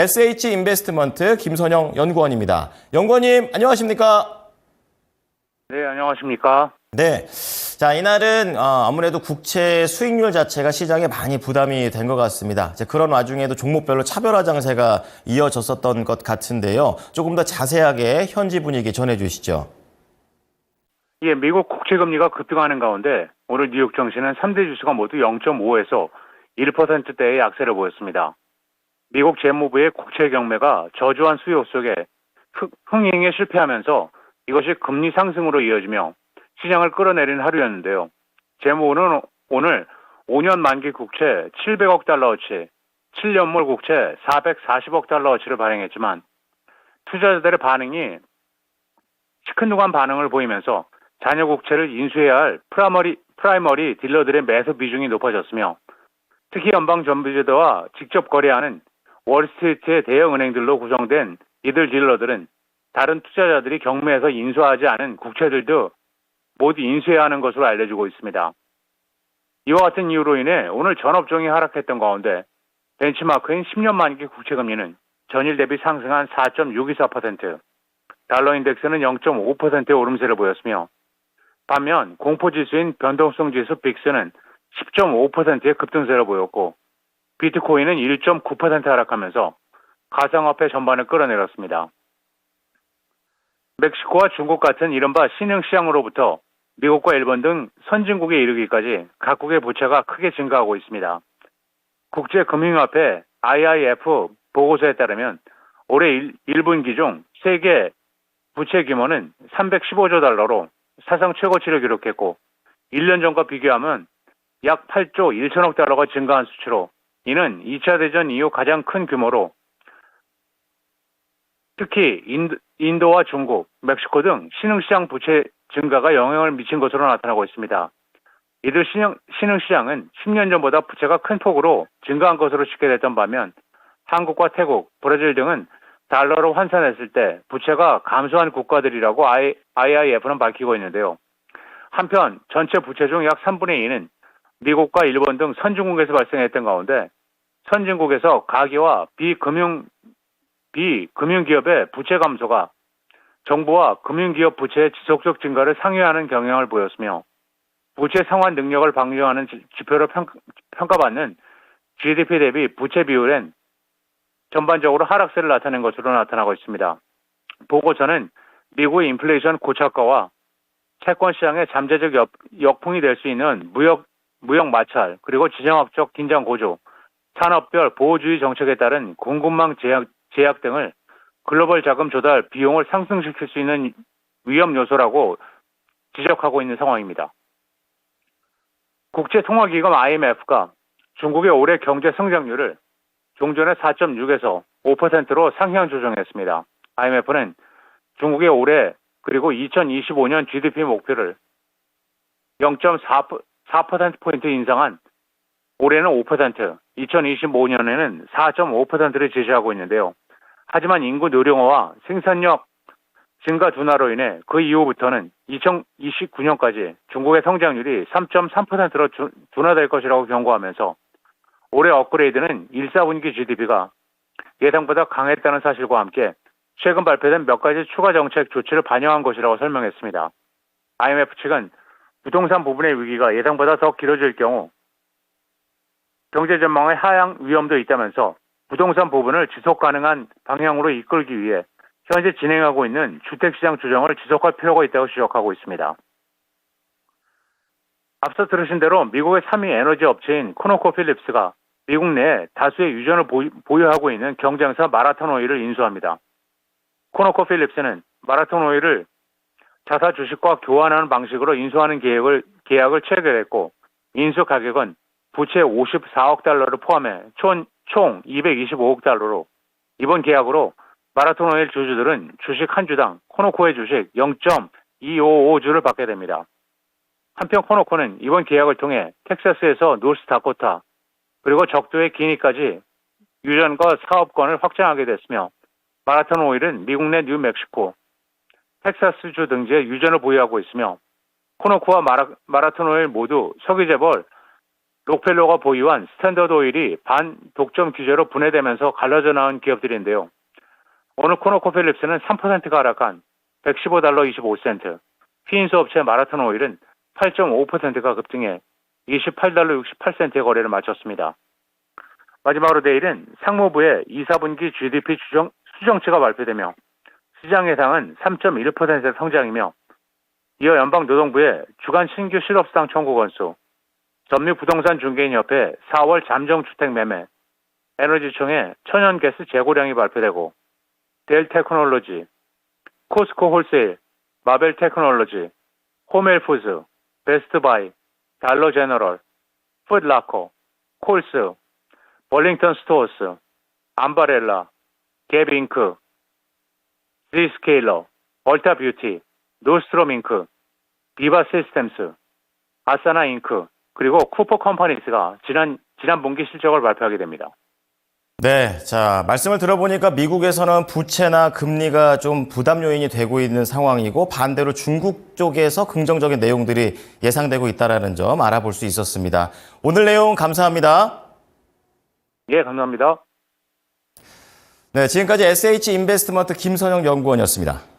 SH 인베스트먼트 김선영 연구원입니다. 연구원님, 안녕하십니까? 네, 안녕하십니까? 네. 자, 이날은 아무래도 국채 수익률 자체가 시장에 많이 부담이 된 것 같습니다. 그런 와중에도 종목별로 차별화 장세가 이어졌었던 것 같은데요. 조금 더 자세하게 현지 분위기 전해주시죠. 예, 미국 국채금리가 급등하는 가운데 오늘 뉴욕 증시는 3대 지수가 모두 0.5에서 1%대의 약세를 보였습니다. 미국 재무부의 국채 경매가 저조한 수요 속에 흥행에 실패하면서 이것이 금리 상승으로 이어지며 시장을 끌어내린 하루였는데요. 재무부는 오늘 5년 만기 국채 700억 달러어치, 7년물 국채 440억 달러어치를 발행했지만 투자자들의 반응이 시큰둥한 반응을 보이면서 잔여 국채를 인수해야 할 프라이머리 딜러들의 매수 비중이 높아졌으며 특히 연방준비제도와 직접 거래하는 월스트리트의 대형 은행들로 구성된 이들 딜러들은 다른 투자자들이 경매에서 인수하지 않은 국채들도 모두 인수해야 하는 것으로 알려지고 있습니다. 이와 같은 이유로 인해 오늘 전 업종이 하락했던 가운데 벤치마크인 10년 만기 국채금리는 전일 대비 상승한 4.624%, 달러 인덱스는 0.5%의 오름세를 보였으며 반면 공포지수인 변동성지수 빅스는 10.5%의 급등세를 보였고 비트코인은 1.9% 하락하면서 가상화폐 전반을 끌어내렸습니다. 멕시코와 중국 같은 이른바 신흥시장으로부터 미국과 일본 등 선진국에 이르기까지 각국의 부채가 크게 증가하고 있습니다. 국제금융협회 IIF 보고서에 따르면 올해 1분기 중 세계 부채 규모는 315조 달러로 사상 최고치를 기록했고 1년 전과 비교하면 약 8조 1천억 달러가 증가한 수치로 이는 2차 대전 이후 가장 큰 규모로 특히 인도와 중국, 멕시코 등 신흥시장 부채 증가가 영향을 미친 것으로 나타나고 있습니다. 이들 신흥시장은 10년 전보다 부채가 큰 폭으로 증가한 것으로 집계됐던 반면 한국과 태국, 브라질 등은 달러로 환산했을 때 부채가 감소한 국가들이라고 IIF는 밝히고 있는데요. 한편 전체 부채 중 약 3분의 2는 미국과 일본 등 선진국에서 발생했던 가운데 선진국에서 가계와 비금융기업의 부채 감소가 정부와 금융기업 부채의 지속적 증가를 상회하는 경향을 보였으며 부채 상환 능력을 방증하는 지표로 평가받는 GDP 대비 부채 비율엔 전반적으로 하락세를 나타낸 것으로 나타나고 있습니다. 보고서는 미국의 인플레이션 고착화와 채권 시장의 잠재적 역풍이 될 수 있는 무역 마찰, 그리고 지정학적 긴장 고조, 산업별 보호주의 정책에 따른 공급망 제약 등을 글로벌 자금 조달 비용을 상승시킬 수 있는 위험 요소라고 지적하고 있는 상황입니다. 국제통화기금 IMF가 중국의 올해 경제 성장률을 종전의 4.6에서 5%로 상향 조정했습니다. IMF는 중국의 올해 그리고 2025년 GDP 목표를 0.4%포인트 인상한 올해는 5%, 2025년에는 4.5%를 제시하고 있는데요. 하지만 인구 노령화와 생산력 증가 둔화로 인해 그 이후부터는 2029년까지 중국의 성장률이 3.3%로 둔화될 것이라고 경고하면서 올해 업그레이드는 1, 4분기 GDP가 예상보다 강했다는 사실과 함께 최근 발표된 몇 가지 추가 정책 조치를 반영한 것이라고 설명했습니다. IMF 측은 부동산 부분의 위기가 예상보다 더 길어질 경우 경제 전망의 하향 위험도 있다면서 부동산 부분을 지속 가능한 방향으로 이끌기 위해 현재 진행하고 있는 주택시장 조정을 지속할 필요가 있다고 지적하고 있습니다. 앞서 들으신 대로 미국의 3위 에너지 업체인 코노코필립스가 미국 내에 다수의 유전을 보유하고 있는 경쟁사 마라톤 오일을 인수합니다. 코노코필립스는 마라톤 오일을 자사 주식과 교환하는 방식으로 인수하는 계약을 체결했고 인수 가격은 부채 54억 달러를 포함해 총 225억 달러로 이번 계약으로 마라톤 오일 주주들은 주식 한 주당 코노코의 주식 0.255주를 받게 됩니다. 한편 코노코는 이번 계약을 통해 텍사스에서 노스다코타 그리고 적도의 기니까지 유전과 사업권을 확장하게 됐으며 마라톤 오일은 미국 내 뉴멕시코, 텍사스주 등지에 유전을 보유하고 있으며 코노코와 마라톤 오일 모두 석유재벌 록펠러가 보유한 스탠더드 오일이 반독점 규제로 분해되면서 갈라져 나온 기업들인데요. 오늘 코노코필립스는 3%가 하락한 115달러 25센트, 휘인수 업체 마라톤 오일은 8.5%가 급등해 28달러 68센트의 거래를 마쳤습니다. 마지막으로 내일은 상무부의 2, 4분기 GDP 수정치가 발표되며 시장 예상은 3.1%의 성장이며 이어 연방노동부의 주간 신규 실업수당 청구 건수, 전미부동산 중개인협회 4월 잠정주택 매매, 에너지청의 천연가스 재고량이 발표되고 델 테크놀로지, 코스코 홀세일, 마벨 테크놀로지, 호멜푸드, 베스트바이, 달러 제너럴, 푸드라커, 콜스, 벌링턴 스토어스, 암바렐라, 갭 잉크, Zscaler, 얼타 뷰티, 노스트롬 잉크, 비바 시스템스, 아사나 잉크, 그리고 쿠퍼 컴퍼니스가 지난 분기 실적을 발표하게 됩니다. 네, 자, 말씀을 들어보니까 미국에서는 부채나 금리가 좀 부담 요인이 되고 있는 상황이고 반대로 중국 쪽에서 긍정적인 내용들이 예상되고 있다는 점 알아볼 수 있었습니다. 오늘 내용 감사합니다. 예, 감사합니다. 네, 지금까지 SH 인베스트먼트 김선영 연구원이었습니다.